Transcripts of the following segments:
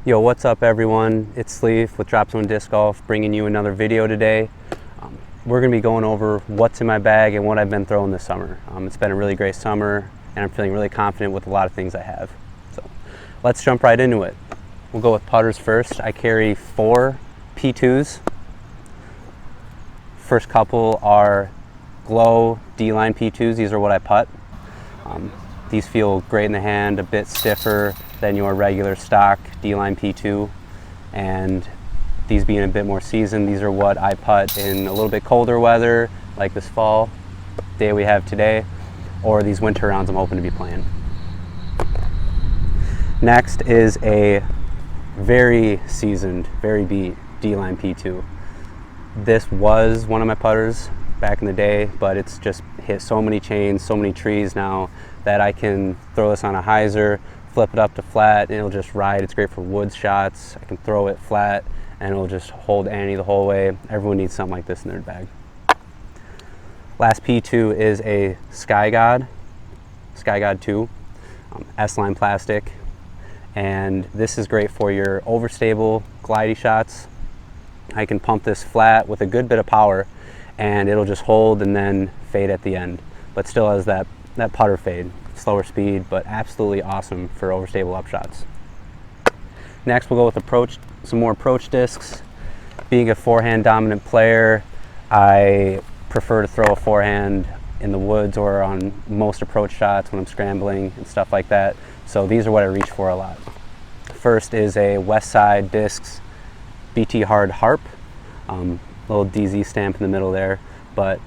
Yo, what's up everyone? It's Slief with Drop Zone Disc Golf, bringing you another video today. We're going to be going over what's in my bag and what I've been throwing this summer. It's been a really great summer and I'm feeling really confident with a lot of things I have. So let's jump right into it. We'll go with putters first. I carry 4 P2s. First couple are Glow D-line P2s. These are what I putt. These feel great in the hand, a bit stiffer than your regular stock D-line P2. And these being a bit more seasoned, these are what I putt in a little bit colder weather, like this fall day we have today, or these winter rounds I'm hoping to be playing. Next is a very seasoned, very beat D-line P2. This was one of my putters back in the day, but it's just hit so many chains, so many trees now that I can throw this on a hyzer, flip it up to flat, and it'll just ride. It's great for woods shots. I can throw it flat and it'll just hold Annie the whole way. Everyone needs something like this in their bag. Last P2 is a Sky God 2, S-line plastic. And this is great for your overstable glidey shots. I can pump this flat with a good bit of power and it'll just hold and then fade at the end, but still has that putter fade. Slower speed, but absolutely awesome for overstable up shots. Next we'll go with some more approach discs. Being a forehand dominant player, I prefer to throw a forehand in the woods or on most approach shots when I'm scrambling and stuff like that. So these are what I reach for a lot. First is a West Side Discs BT Hard Harp. Little DZ stamp in the middle there, but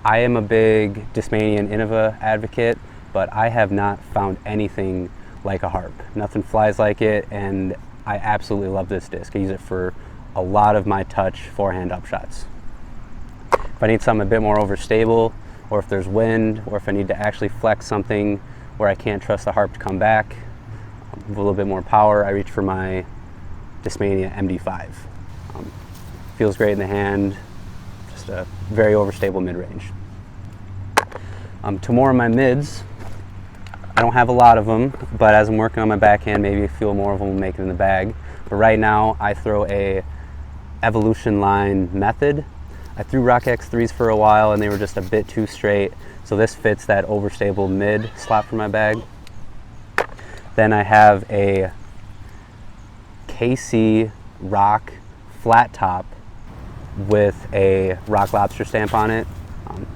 I am a big Discmania and Innova advocate, but I have not found anything like a harp. Nothing flies like it, and I absolutely love this disc. I use it for a lot of my touch forehand up shots. If I need something a bit more overstable, or if there's wind, or if I need to actually flex something where I can't trust the harp to come back with a little bit more power, I reach for my Discmania MD5. Feels great in the hand, just a very overstable mid-range. To more of my mids, I don't have a lot of them, but as I'm working on my backhand, maybe a few more of them will make it in the bag. But right now, I throw a Evolution Line Method. I threw Rock X3s for a while and they were just a bit too straight, so this fits that overstable mid slot for my bag. Then I have a KC Rock Flat Top with a Rock Lobster stamp on it.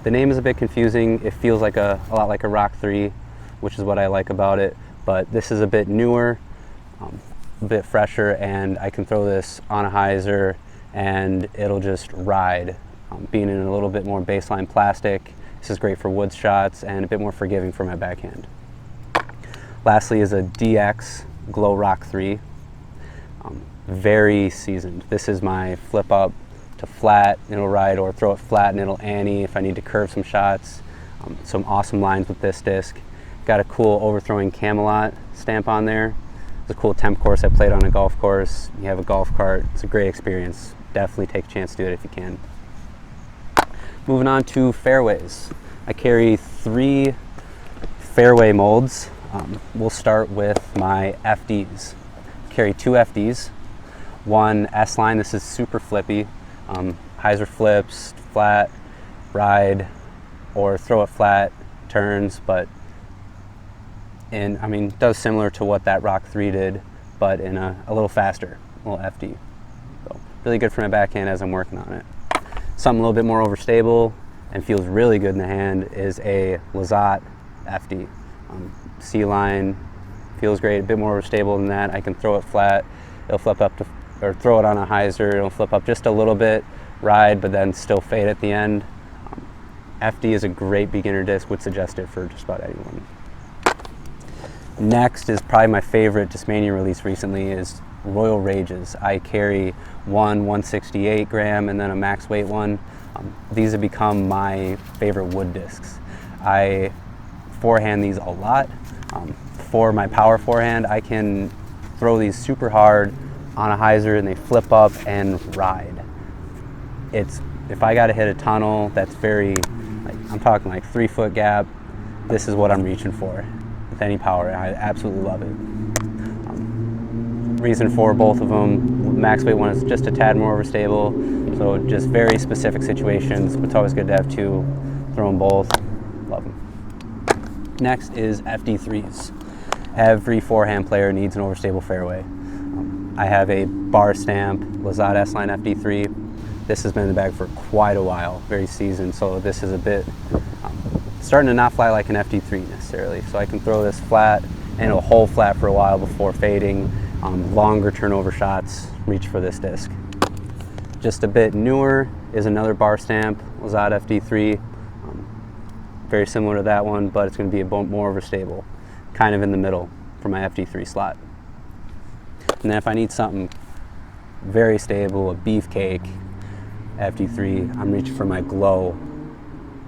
The name is a bit confusing. It feels like a lot like a Rock 3, which is what I like about it, but this is a bit newer, a bit fresher, and I can throw this on a hyzer and it'll just ride. Being in a little bit more baseline plastic, this is great for woods shots and a bit more forgiving for my backhand. Lastly is a DX Glow Rock 3. Very seasoned. This is my flip up to flat, it'll ride, or throw it flat and it'll Annie if I need to curve some shots. Some awesome lines with this disc. Got a cool overthrowing Camelot stamp on there. It's a cool temp course I played on a golf course. You have a golf cart, it's a great experience. Definitely take a chance to do it if you can. Moving on to fairways. I carry 3 fairway molds. We'll start with my FDs. Carry 2 FDs. One S-line, this is super flippy. Hyzer flips, flat, ride, or throw it flat, turns, but does similar to what that Rock 3 did, but in a little faster, little FD. So really good for my backhand as I'm working on it. Something a little bit more overstable and feels really good in the hand is a Lizotte FD. C-line, feels great, a bit more overstable than that. I can throw it flat, it'll flip up to, or throw it on a hyzer, it'll flip up just a little bit, ride, but then still fade at the end. FD is a great beginner disc, would suggest it for just about anyone. Next is probably my favorite Discmania release recently is Royal Rages. I carry one 168 gram and then a max weight one. These have become my favorite wood discs. I forehand these a lot. For my power forehand, I can throw these super hard on a hyzer and they flip up and ride. If I got to hit a tunnel that's very, I'm talking like 3-foot gap, this is what I'm reaching for with any power. I absolutely love it. reason for both of them. Max weight one is just a tad more overstable, so just very specific situations, but it's always good to have two. Throw them both, love them. Next is FD3s. Every forehand player needs an overstable fairway. I have a bar stamp Lazat S-Line FD3. This has been in the bag for quite a while, very seasoned, so this is a bit starting to not fly like an FD3 necessarily. So I can throw this flat and it'll hold flat for a while before fading. Longer turnover shots, reach for this disc. Just a bit newer is another bar stamp Lazat FD3. Very similar to that one, but it's going to be a bit more overstable, kind of in the middle for my FD3 slot. And then if I need something very stable, a beefcake FD3, I'm reaching for my Glow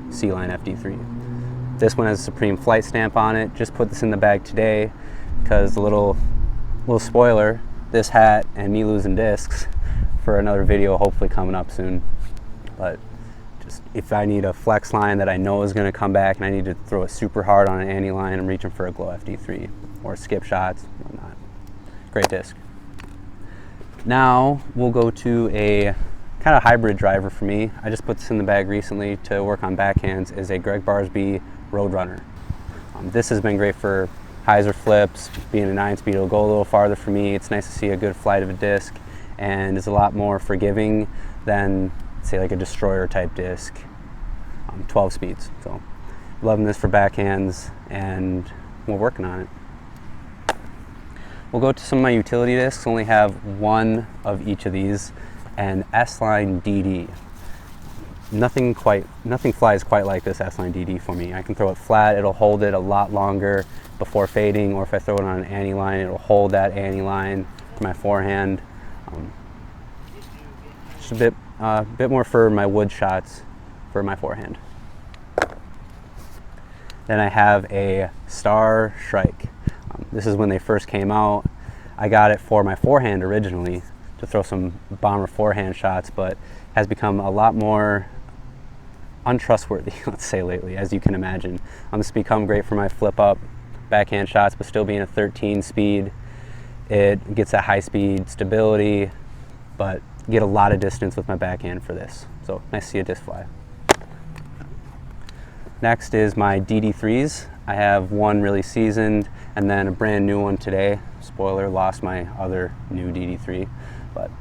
C-Line FD3. This one has a Supreme Flight stamp on it. Just put this in the bag today because a little spoiler, this hat and me losing discs for another video hopefully coming up soon. But just if I need a flex line that I know is going to come back and I need to throw it super hard on an ante line, I'm reaching for a Glow FD3 or skip shots, whatnot. Great disc. Now we'll go to a kind of hybrid driver for me. I just put this in the bag recently to work on backhands, is a Greg Barsby Roadrunner. This has been great for hyzer flips. Being a 9-speed, it'll go a little farther for me. It's nice to see a good flight of a disc and is a lot more forgiving than say like a destroyer type disc, 12 speeds. So loving this for backhands and we're working on it. We'll go to some of my utility discs. Only have one of each of these, and S-Line DD. Nothing flies quite like this S-Line DD for me. I can throw it flat, it'll hold it a lot longer before fading, or if I throw it on an ante line, it'll hold that ante line for my forehand. Just a bit more for my wood shots for my forehand. Then I have a Star Shrike. This is when they first came out. I got it for my forehand originally to throw some bomber forehand shots, but has become a lot more untrustworthy, let's say, lately, as you can imagine. It's become great for my flip up backhand shots, but still being a 13 speed, it gets a high speed stability, but get a lot of distance with my backhand for this. So nice to see a disc fly. Next is my DD3s. I have one really seasoned and then a brand new one today. Spoiler, lost my other new DD3, but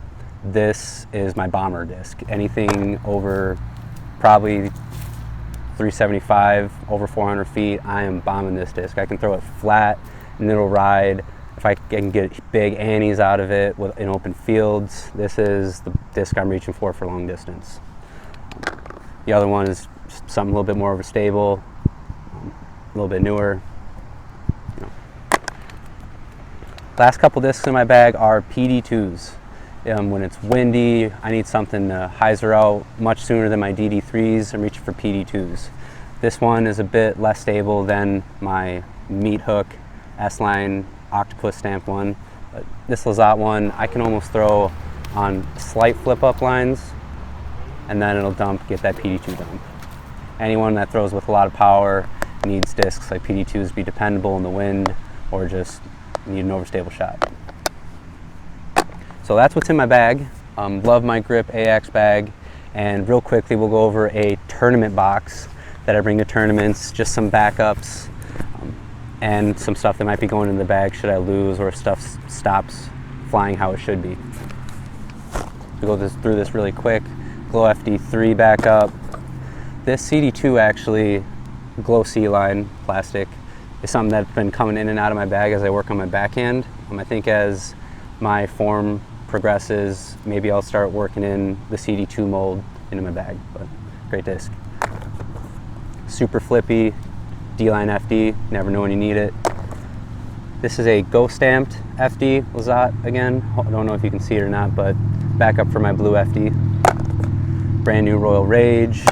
this is my bomber disc. Anything over probably 375, over 400 feet, I am bombing this disc. I can throw it flat and it'll ride. If I can get big antes out of it in open fields, this is the disc I'm reaching for long distance. The other one is something a little bit more overstable, a little bit newer. Last couple discs in my bag are PD2s. When it's windy, I need something to hyzer out much sooner than my DD3s. I'm reaching for PD2s. This one is a bit less stable than my meat hook S-Line octopus stamp one. But this Lazat one, I can almost throw on slight flip up lines and then it'll dump, get that PD2 dump. Anyone that throws with a lot of power needs discs like PD2s, be dependable in the wind, or just need an overstable shot. So that's what's in my bag. Love my Grip AX bag. And real quickly, we'll go over a tournament box that I bring to tournaments, just some backups, and some stuff that might be going in the bag should I lose or if stuff stops flying how it should be. We'll go through this really quick. Glow FD3 backup. This CD2 actually, Glow C-Line plastic, is something that's been coming in and out of my bag as I work on my backhand. I think as my form progresses, maybe I'll start working in the CD2 mold into my bag, but great disc. Super flippy, D-Line FD, never know when you need it. This is a Go stamped FD Lazat again. I don't know if you can see it or not, but backup for my blue FD. Brand new Royal Rage,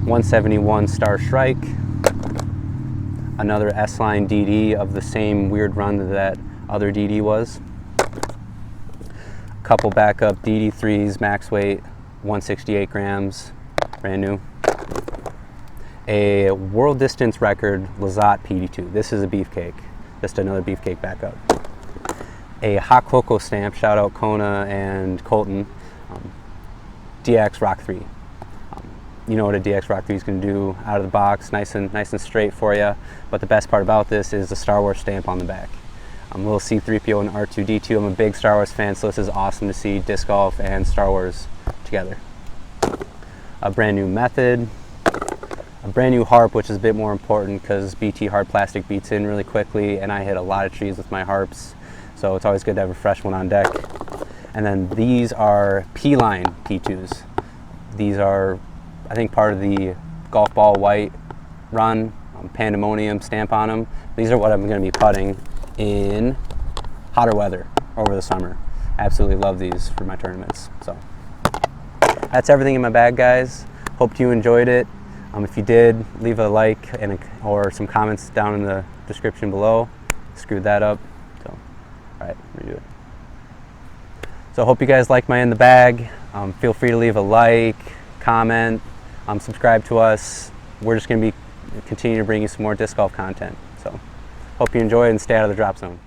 171 Star Shrike, another S-Line DD of the same weird run that other DD was. A couple backup DD3s, max weight, 168 grams, brand new. A world distance record Lazat PD2. This is a beefcake, just another beefcake backup. a hot cocoa stamp, shout out Kona and Colton, DX Rock 3. You know what a DX Rock 3 is going to do out of the box, nice and straight for you. But the best part about this is the Star Wars stamp on the back. Little C-3PO and R2-D2. I'm a big Star Wars fan, so this is awesome to see disc golf and Star Wars together. A brand new method, a brand new harp, which is a bit more important because BT hard plastic beats in really quickly, and I hit a lot of trees with my harps, so it's always good to have a fresh one on deck. And then these are P-line P2s. These are, I think, part of the golf ball white run, pandemonium stamp on them. These are what I'm going to be putting in hotter weather over the summer. Absolutely love these for my tournaments. So that's everything in my bag, guys. Hope you enjoyed it. If you did, leave a like or some comments down in the description below. Screwed that up. So, all right, redo it. So hope you guys like my in the bag. Feel free to leave a like, comment, subscribe to us. We're just going to be continue to bring you some more disc golf content. So hope you enjoy it and stay out of the drop zone.